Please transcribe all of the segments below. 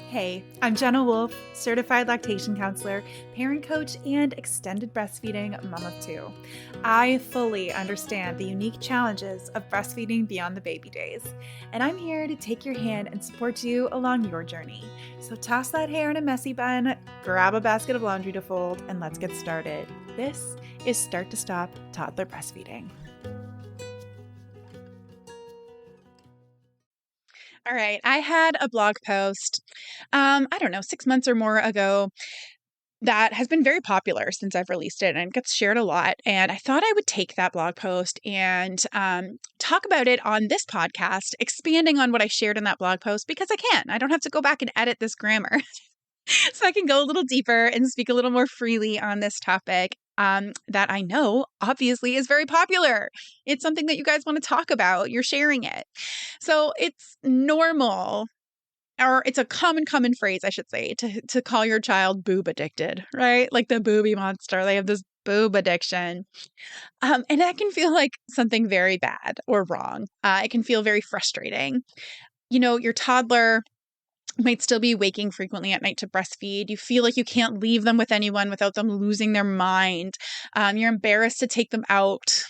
Hey, I'm Jenna Wolf, certified lactation counselor, parent coach, and extended breastfeeding mom of two. I fully understand the unique challenges of breastfeeding beyond the baby days, and I'm here to take your hand and support you along your journey. So toss that hair in a messy bun, grab a basket of laundry to fold, and let's get started. This is Start to Stop Toddler Breastfeeding. All right. I had a blog post, I don't know, 6 months or more ago that has been very popular since I've released it and it gets shared a lot. And I thought I would take that blog post and talk about it on this podcast, expanding on what I shared in that blog post because I can. I don't have to go back and edit this grammar. So I can go a little deeper and speak a little more freely on this topic that I know obviously is very popular. It's something that you guys want to talk about. You're sharing it. So it's normal, or it's a common phrase, I should say, to call your child boob addicted, right? Like the booby monster. They have this boob addiction. And that can feel like something very bad or wrong. It can feel very frustrating. You know, your toddler might still be waking frequently at night to breastfeed. You feel like you can't leave them with anyone without them losing their mind. You're embarrassed to take them out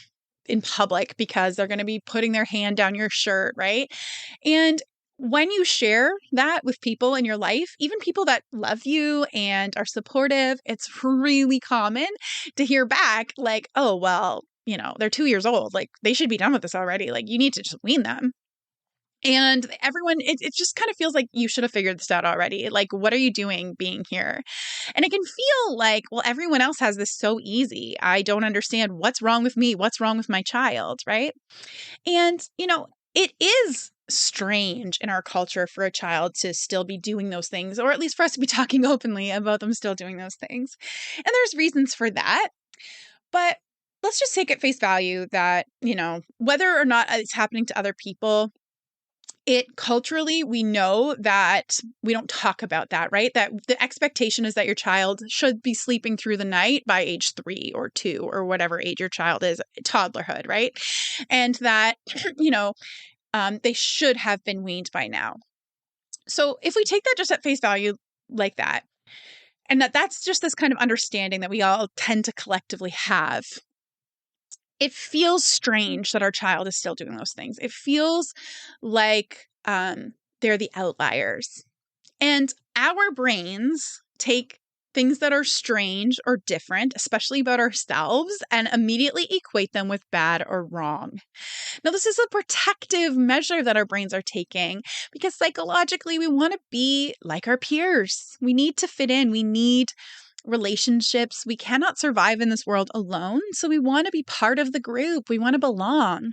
in public because they're going to be putting their hand down your shirt, right? And when you share that with people in your life, even people that love you and are supportive, it's really common to hear back like, oh, well, you know, they're 2 years old. Like they should be done with this already. Like you need to just wean them. And everyone, it just kind of feels like you should have figured this out already. Like, what are you doing being here? And it can feel like, well, everyone else has this so easy. I don't understand what's wrong with me. What's wrong with my child, right? And, you know, it is strange in our culture for a child to still be doing those things, or at least for us to be talking openly about them still doing those things. And there's reasons for that. But let's just take at face value that, you know, whether or not it's happening to other people, it culturally, we know that we don't talk about that, right? That the expectation is that your child should be sleeping through the night by age 3 or 2 or whatever age your child is, toddlerhood, right? And that, you know, they should have been weaned by now. So if we take that just at face value like that, and that's just this kind of understanding that we all tend to collectively have, it feels strange that our child is still doing those things. It feels like they're the outliers. And our brains take things that are strange or different, especially about ourselves, and immediately equate them with bad or wrong. Now, this is a protective measure that our brains are taking because psychologically we want to be like our peers. We need to fit in. We need relationships. We cannot survive in this world alone. So we want to be part of the group. We want to belong.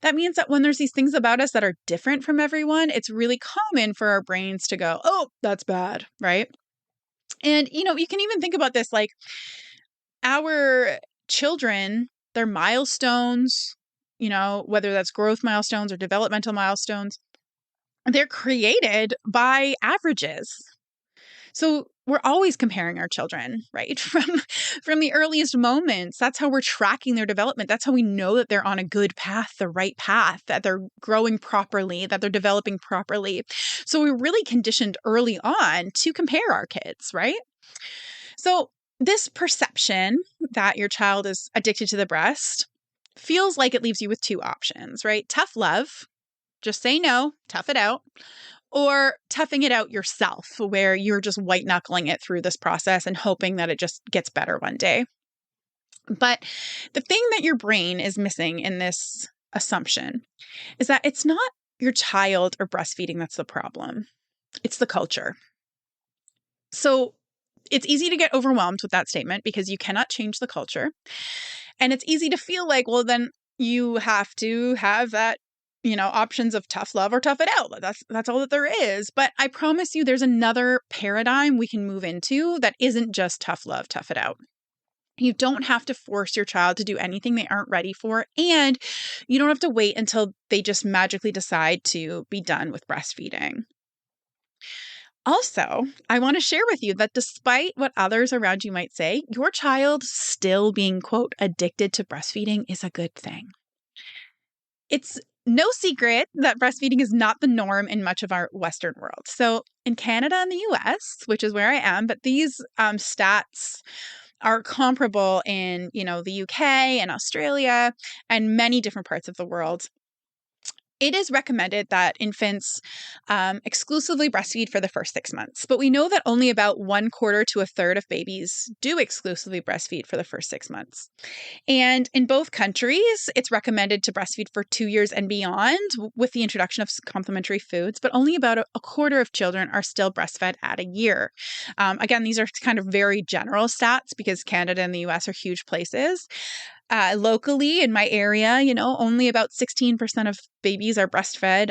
That means that when there's these things about us that are different from everyone, it's really common for our brains to go, oh, that's bad, right? And, you know, you can even think about this like our children, their milestones, you know, whether that's growth milestones or developmental milestones, they're created by averages. So we're always comparing our children, right? From the earliest moments. That's how we're tracking their development. That's how we know that they're on a good path, the right path, that they're growing properly, that they're developing properly. So we're really conditioned early on to compare our kids, right? So this perception that your child is addicted to the breast feels like it leaves you with two options, right? Tough love, just say no, tough it out. Or toughing it out yourself, where you're just white knuckling it through this process and hoping that it just gets better one day. But the thing that your brain is missing in this assumption is that it's not your child or breastfeeding that's the problem. It's the culture. So it's easy to get overwhelmed with that statement because you cannot change the culture. And it's easy to feel like, well, then you have to have that, you know, options of tough love or tough it out. That's all that there is. But I promise you there's another paradigm we can move into that isn't just tough love, tough it out. You don't have to force your child to do anything they aren't ready for. And you don't have to wait until they just magically decide to be done with breastfeeding. Also, I want to share with you that despite what others around you might say, your child still being, quote, addicted to breastfeeding is a good thing. It's no secret that breastfeeding is not the norm in much of our Western world. So in Canada and the US, which is where I am, but these stats are comparable in, the UK and Australia and many different parts of the world. It is recommended that infants exclusively breastfeed for the first 6 months, but we know that only about 1/4 to a third of babies do exclusively breastfeed for the first 6 months. And in both countries, it's recommended to breastfeed for 2 years and beyond with the introduction of complementary foods, but only about a quarter of children are still breastfed at a year. Again, these are kind of very general stats because Canada and the US are huge places. Locally in my area, only about 16% of babies are breastfed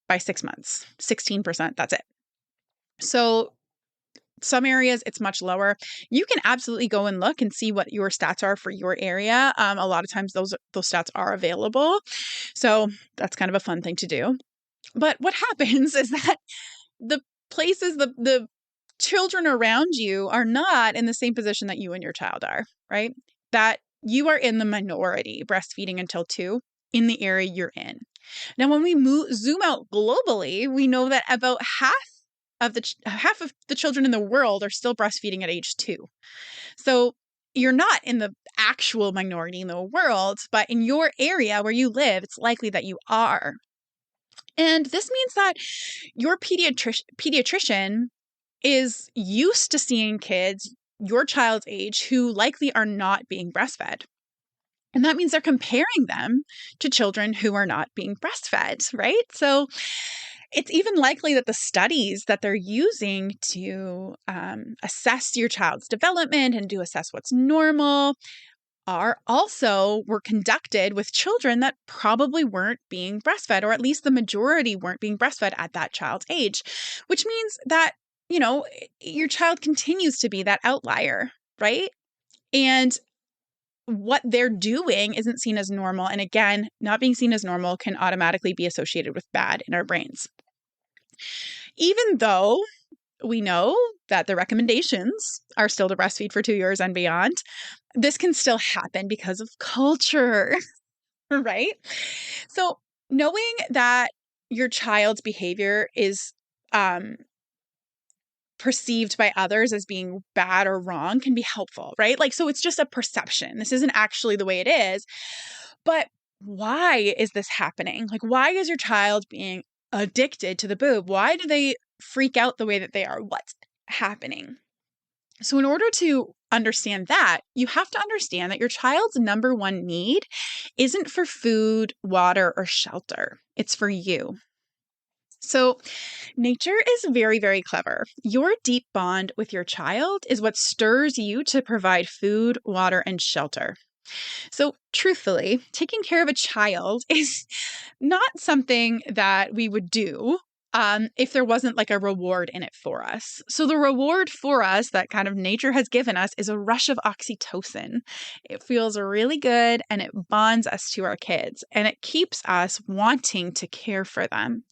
by 6 months. 16%, that's it. So some areas it's much lower. You can absolutely go and look and see what your stats are for your area. A lot of times those stats are available. So that's kind of a fun thing to do. But what happens is that the places, the children around you are not in the same position that you and your child are, right? That you are in the minority breastfeeding until 2 in the area you're in. Now, when we zoom out globally, we know that about half of the children in the world are still breastfeeding at age 2. So you're not in the actual minority in the world, but in your area where you live, it's likely that you are. And this means that your pediatrician is used to seeing kids your child's age who likely are not being breastfed. And that means they're comparing them to children who are not being breastfed, right? So it's even likely that the studies that they're using to assess your child's development and to assess what's normal were conducted with children that probably weren't being breastfed, or at least the majority weren't being breastfed at that child's age, which means that, your child continues to be that outlier, right? And what they're doing isn't seen as normal. And again, not being seen as normal can automatically be associated with bad in our brains. Even though we know that the recommendations are still to breastfeed for 2 years and beyond, this can still happen because of culture, right? So knowing that your child's behavior is perceived by others as being bad or wrong can be helpful, right? So it's just a perception. This isn't actually the way it is. But why is this happening? Why is your child being addicted to the boob? Why do they freak out the way that they are? What's happening? So in order to understand that, you have to understand that your child's number one need isn't for food, water, or shelter. It's for you. So nature is very, very clever. Your deep bond with your child is what stirs you to provide food, water, and shelter. So truthfully, taking care of a child is not something that we would do if there wasn't a reward in it for us. So the reward for us that kind of nature has given us is a rush of oxytocin. It feels really good and it bonds us to our kids and it keeps us wanting to care for them.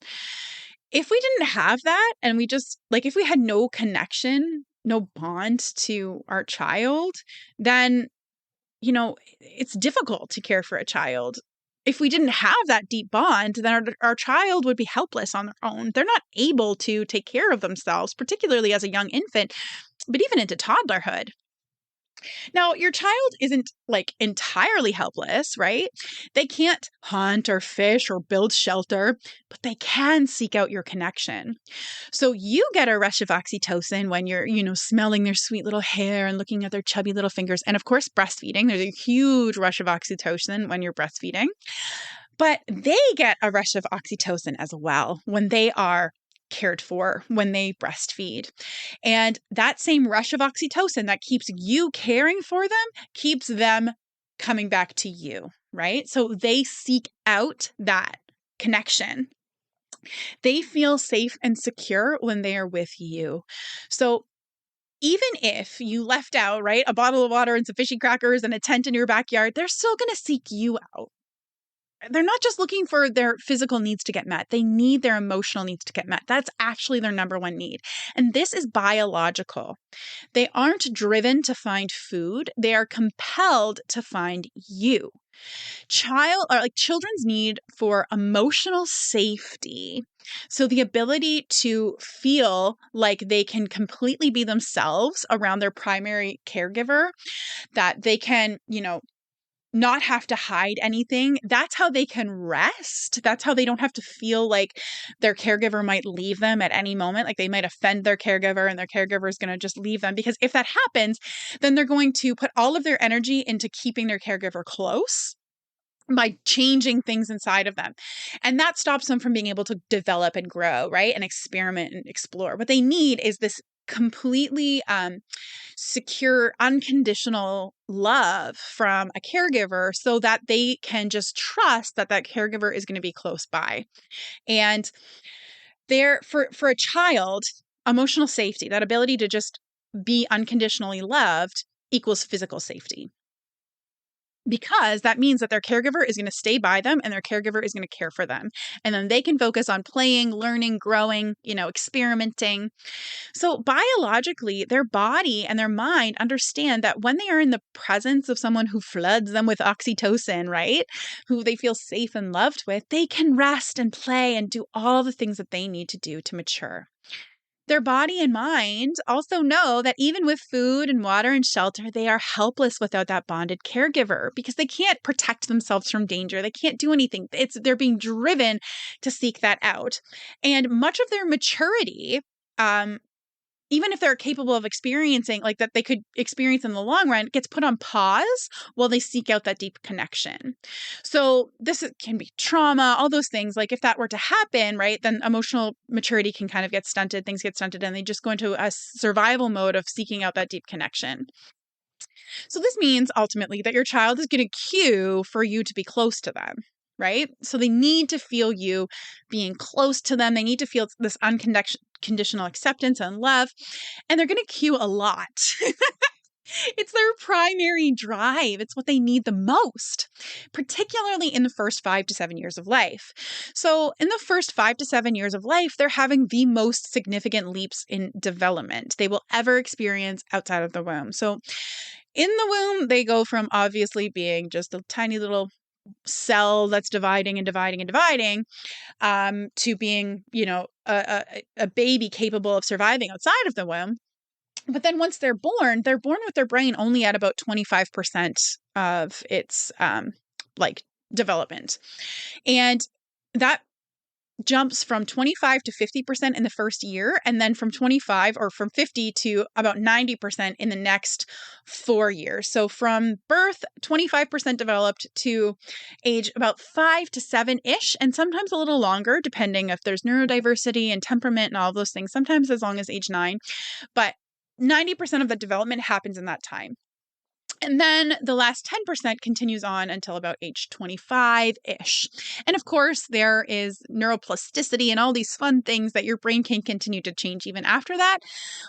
If we didn't have that and we just if we had no connection, no bond to our child, then it's difficult to care for a child. If we didn't have that deep bond, then our child would be helpless on their own. They're not able to take care of themselves, particularly as a young infant, but even into toddlerhood. Now, your child isn't entirely helpless, right? They can't hunt or fish or build shelter, but they can seek out your connection. So you get a rush of oxytocin when you're, smelling their sweet little hair and looking at their chubby little fingers. And of course, breastfeeding. There's a huge rush of oxytocin when you're breastfeeding. But they get a rush of oxytocin as well when they are cared for, when they breastfeed. And that same rush of oxytocin that keeps you caring for them keeps them coming back to you, right? So they seek out that connection. They feel safe and secure when they are with you. So even if you left out, right, a bottle of water and some fishy crackers and a tent in your backyard, they're still going to seek you out. they're not just looking for their physical needs to get met. They need their emotional needs to get met. That's actually their number one need. And this is biological. They aren't driven to find food. They are compelled to find you. Children's need for emotional safety. So the ability to feel like they can completely be themselves around their primary caregiver, that they can, not have to hide anything. That's how they can rest. That's how they don't have to feel like their caregiver might leave them at any moment. Like they might offend their caregiver and their caregiver is going to just leave them. Because if that happens, then they're going to put all of their energy into keeping their caregiver close by changing things inside of them. And that stops them from being able to develop and grow, right? And experiment and explore. What they need is this completely secure, unconditional love from a caregiver so that they can just trust that that caregiver is going to be close by. And for a child, emotional safety, that ability to just be unconditionally loved equals physical safety. Because that means that their caregiver is going to stay by them and their caregiver is going to care for them. And then they can focus on playing, learning, growing, experimenting. So biologically, their body and their mind understand that when they are in the presence of someone who floods them with oxytocin, right? Who they feel safe and loved with, they can rest and play and do all the things that they need to do to mature. Their body and mind also know that even with food and water and shelter, they are helpless without that bonded caregiver because they can't protect themselves from danger. They can't do anything. They're being driven to seek that out. And much of their maturity, even if they're capable of experiencing like that they could experience in the long run, gets put on pause while they seek out that deep connection. So this can be trauma, all those things. Like if that were to happen, right, then emotional maturity can kind of get stunted, things get stunted, and they just go into a survival mode of seeking out that deep connection. So this means ultimately that your child is going to cue for you to be close to them, right? So they need to feel you being close to them. They need to feel this unconditional acceptance and love. And they're going to cue a lot. It's their primary drive. It's what they need the most, particularly in the first 5 to 7 years of life. So in the first 5 to 7 years of life, they're having the most significant leaps in development they will ever experience outside of the womb. So in the womb, they go from obviously being just a tiny little cell that's dividing and dividing and dividing to being, a baby capable of surviving outside of the womb. But then once they're born with their brain only at about 25% of its development. And that jumps from 25 to 50% in the first year, and then from 25 or from 50 to about 90% in the next 4 years. So from birth, 25% developed to age about 5 to 7-ish, and sometimes a little longer, depending if there's neurodiversity and temperament and all of those things, sometimes as long as age 9. But 90% of the development happens in that time. And then the last 10% continues on until about age 25-ish. And of course, there is neuroplasticity and all these fun things that your brain can continue to change even after that.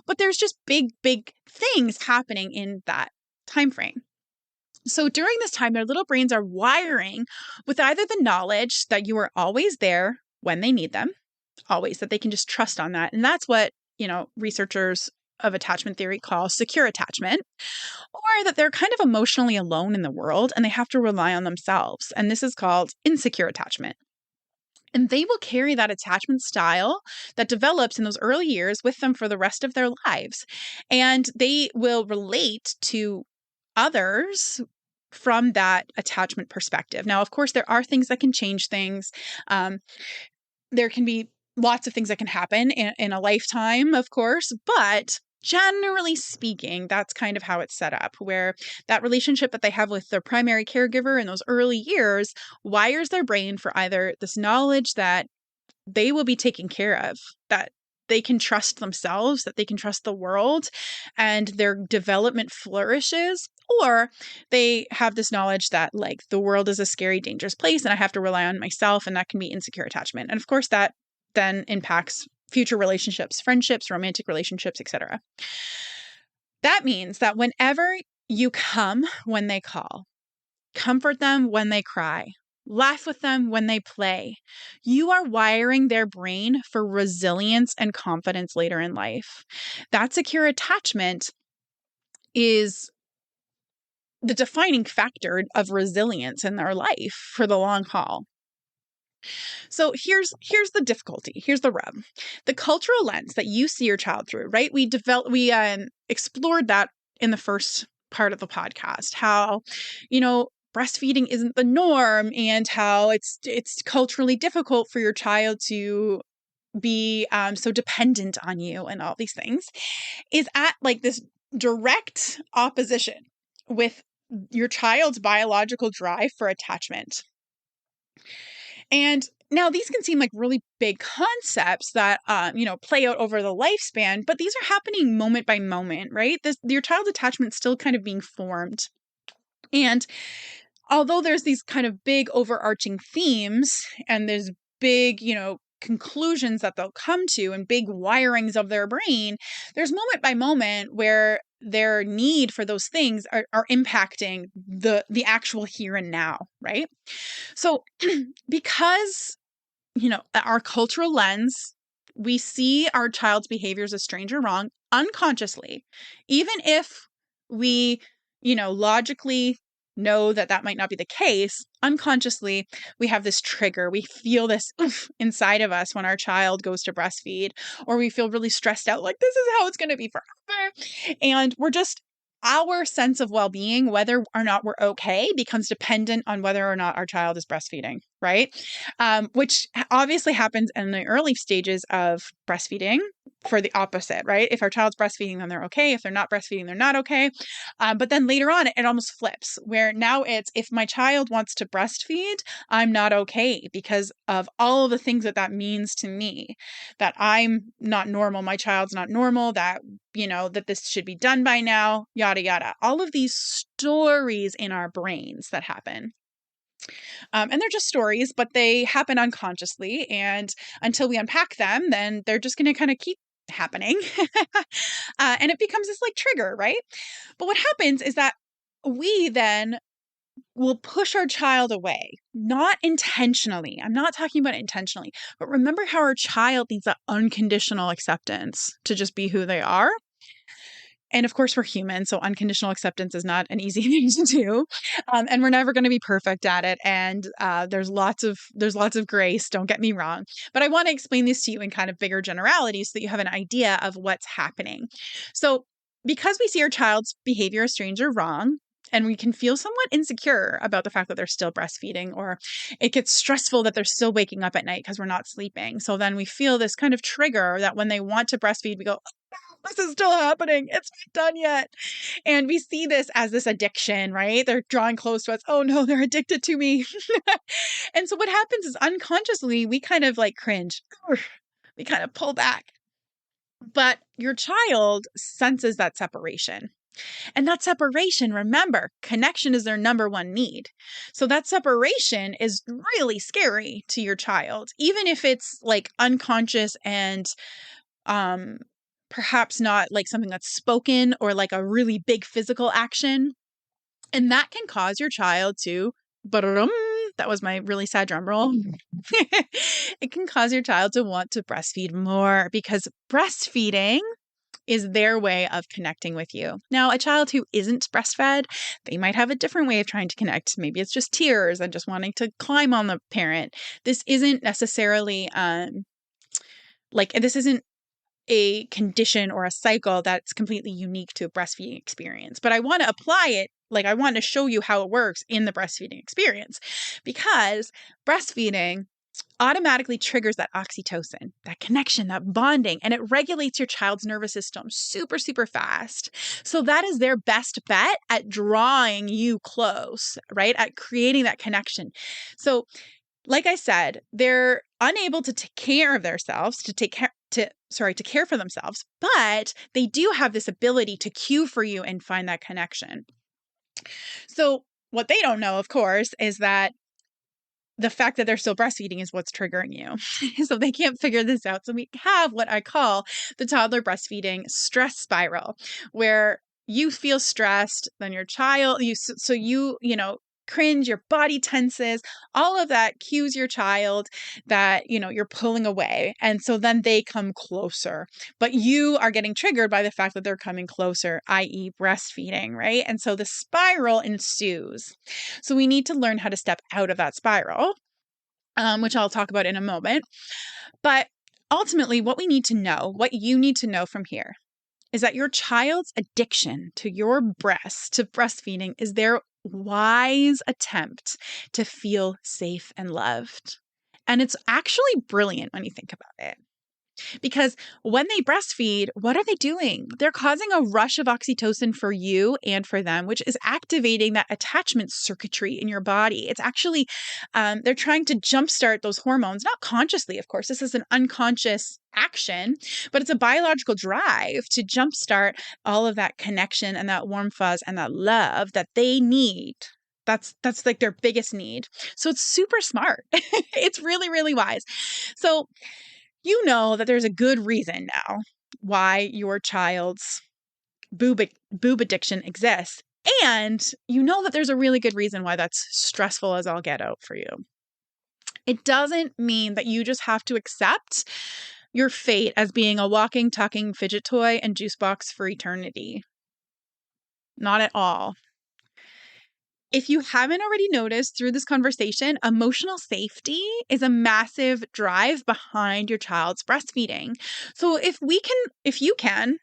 But there's just big, big things happening in that time frame. So during this time, their little brains are wiring with either the knowledge that you are always there when they need them, always, that they can just trust on that. And that's what, researchers of attachment theory call secure attachment, or that they're kind of emotionally alone in the world and they have to rely on themselves. And this is called insecure attachment. And they will carry that attachment style that develops in those early years with them for the rest of their lives. And they will relate to others from that attachment perspective. Now, of course, there are things that can change things. There can be lots of things that can happen in a lifetime, of course, but generally speaking, that's kind of how it's set up, where that relationship that they have with their primary caregiver in those early years wires their brain for either this knowledge that they will be taken care of, that they can trust themselves, that they can trust the world, and their development flourishes, or they have this knowledge that like the world is a scary, dangerous place and I have to rely on myself, and that can be insecure attachment. And of course, that then impacts future relationships, friendships, romantic relationships, etc. That means that whenever you come when they call, comfort them when they cry, laugh with them when they play. You are wiring their brain for resilience and confidence later in life. That secure attachment is the defining factor of resilience in their life for the long haul. So here's the difficulty. Here's the rub. The cultural lens that you see your child through, right? We explored that in the first part of the podcast, how, breastfeeding isn't the norm and how it's culturally difficult for your child to be so dependent on you and all these things, is at like this direct opposition with your child's biological drive for attachment. And now these can seem like really big concepts that, play out over the lifespan, but these are happening moment by moment, right? Your child's attachment still kind of being formed. And although there's these kind of big overarching themes and there's big, conclusions that they'll come to and big wirings of their brain, there's moment by moment where their need for those things are impacting the actual here and now, right? So because, our cultural lens, we see our child's behaviors as strange or wrong unconsciously, even if we, logically know that that might not be the case. Unconsciously, we have this trigger. We feel this oof inside of us when our child goes to breastfeed, or we feel really stressed out, like this is how it's going to be forever. And our sense of well-being, whether or not we're okay, becomes dependent on whether or not our child is breastfeeding, right? Which obviously happens in the early stages of breastfeeding for the opposite, right? If our child's breastfeeding, then they're okay. If they're not breastfeeding, they're not okay. But then later on, it almost flips, where now it's, if my child wants to breastfeed, I'm not okay because of all of the things that means to me, that I'm not normal, my child's not normal, that that this should be done by now, yada, yada. All of these stories in our brains that happen. And they're just stories, but they happen unconsciously. And until we unpack them, then they're just going to kind of keep happening. And it becomes this like trigger, right? But what happens is that we then will push our child away, not intentionally. I'm not talking about intentionally, but remember how our child needs that unconditional acceptance to just be who they are. And of course, we're human, so unconditional acceptance is not an easy thing to do, and we're never going to be perfect at it. And there's lots of grace. Don't get me wrong, but I want to explain this to you in kind of bigger generalities so that you have an idea of what's happening. So, because we see our child's behavior as strange or wrong, and we can feel somewhat insecure about the fact that they're still breastfeeding, or it gets stressful that they're still waking up at night because we're not sleeping. So then we feel this kind of trigger that when they want to breastfeed, we go, this is still happening. It's not done yet. And we see this as this addiction, right? They're drawing close to us. Oh no, they're addicted to me. And so what happens is unconsciously, we kind of like cringe. We kind of pull back. But your child senses that separation. And that separation, remember, connection is their number one need. So that separation is really scary to your child, even if it's like unconscious and perhaps not like something that's spoken or like a really big physical action. And that can cause your child to, that was my really sad drum roll. It can cause your child to want to breastfeed more, because breastfeeding is their way of connecting with you. Now, a child who isn't breastfed, they might have a different way of trying to connect. Maybe it's just tears and just wanting to climb on the parent. This isn't necessarily this isn't a condition or a cycle that's completely unique to a breastfeeding experience. But I want to apply it, I want to show you how it works in the breastfeeding experience, because breastfeeding automatically triggers that oxytocin, that connection, that bonding, and it regulates your child's nervous system super, super fast. So that is their best bet at drawing you close, right? At creating that connection. So like I said, they're unable to take care of themselves, to care for themselves, but they do have this ability to cue for you and find that connection. So what they don't know, of course, is that the fact that they're still breastfeeding is what's triggering you. So they can't figure this out. So we have what I call the toddler breastfeeding stress spiral, where you feel stressed, then your child, cringe, your body tenses, all of that cues your child that, you're pulling away. And so then they come closer, but you are getting triggered by the fact that they're coming closer, i.e. breastfeeding, right? And so the spiral ensues. So we need to learn how to step out of that spiral, which I'll talk about in a moment. But ultimately, what you need to know from here is that your child's addiction to your breast, to breastfeeding, is their wise attempt to feel safe and loved. And it's actually brilliant when you think about it. Because when they breastfeed, what are they doing? They're causing a rush of oxytocin for you and for them, which is activating that attachment circuitry in your body. It's actually, they're trying to jumpstart those hormones, not consciously, of course. This is an unconscious action, but it's a biological drive to jumpstart all of that connection and that warm fuzz and that love that they need. That's like their biggest need. So it's super smart. It's really, really wise. So you know that there's a good reason now why your child's boob addiction exists. And you know that there's a really good reason why that's stressful as all get out for you. It doesn't mean that you just have to accept your fate as being a walking, talking fidget toy and juice box for eternity. Not at all. If you haven't already noticed through this conversation, emotional safety is a massive drive behind your child's breastfeeding. So if you can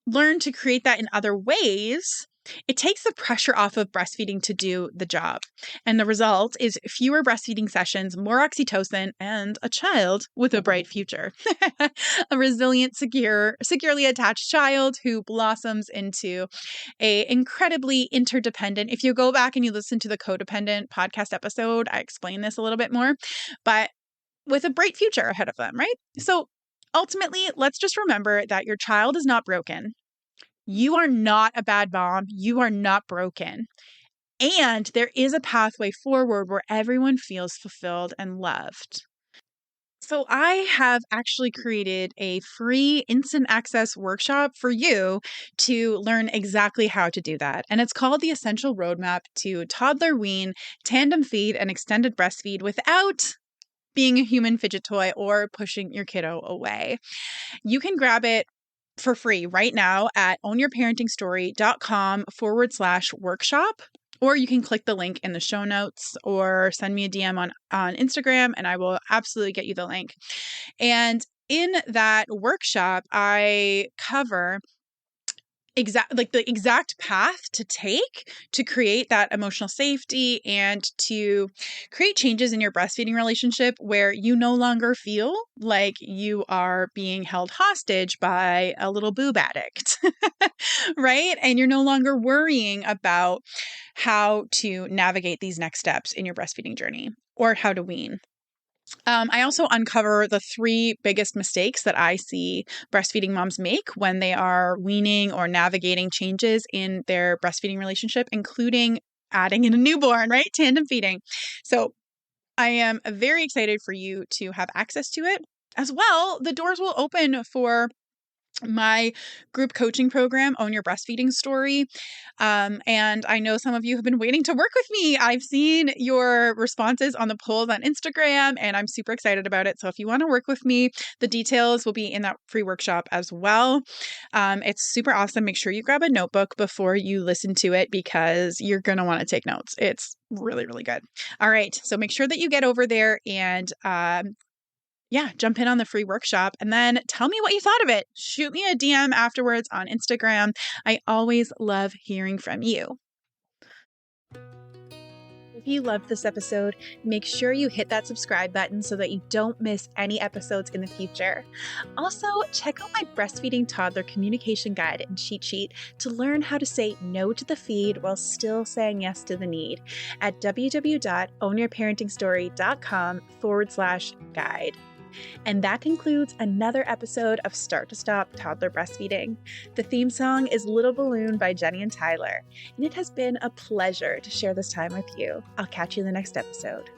learn to create that in other ways, it takes the pressure off of breastfeeding to do the job. And the result is fewer breastfeeding sessions, more oxytocin, and a child with a bright future. A resilient, securely attached child who blossoms into a incredibly interdependent. If you go back and you listen to the codependent podcast episode, I explain this a little bit more, but with a bright future ahead of them, right? So ultimately, let's just remember that your child is not broken. You are not a bad mom. You are not broken. And there is a pathway forward where everyone feels fulfilled and loved. So I have actually created a free instant access workshop for you to learn exactly how to do that. And it's called the Essential Roadmap to Toddler Wean, Tandem Feed, and Extended Breastfeed without being a human fidget toy or pushing your kiddo away. You can grab it for free right now at ownyourparentingstory.com/workshop, or you can click the link in the show notes or send me a DM on Instagram and I will absolutely get you the link. And in that workshop, I cover the exact path to take to create that emotional safety and to create changes in your breastfeeding relationship where you no longer feel like you are being held hostage by a little boob addict, right? And you're no longer worrying about how to navigate these next steps in your breastfeeding journey or how to wean. I also uncover the 3 biggest mistakes that I see breastfeeding moms make when they are weaning or navigating changes in their breastfeeding relationship, including adding in a newborn, right? Tandem feeding. So I am very excited for you to have access to it. As well, the doors will open for my group coaching program, Own Your Breastfeeding Story. And I know some of you have been waiting to work with me. I've seen your responses on the polls on Instagram, and I'm super excited about it. So if you want to work with me, the details will be in that free workshop as well. It's super awesome. Make sure you grab a notebook before you listen to it because you're going to want to take notes. It's really, really good. All right. So make sure that you get over there and jump in on the free workshop and then tell me what you thought of it. Shoot me a DM afterwards on Instagram. I always love hearing from you. If you loved this episode, make sure you hit that subscribe button so that you don't miss any episodes in the future. Also, check out my breastfeeding toddler communication guide and cheat sheet to learn how to say no to the feed while still saying yes to the need at www.ownyourparentingstory.com/guide. And that concludes another episode of Start to Stop Toddler Breastfeeding. The theme song is Little Balloon by Jenny and Tyler, and it has been a pleasure to share this time with you. I'll catch you in the next episode.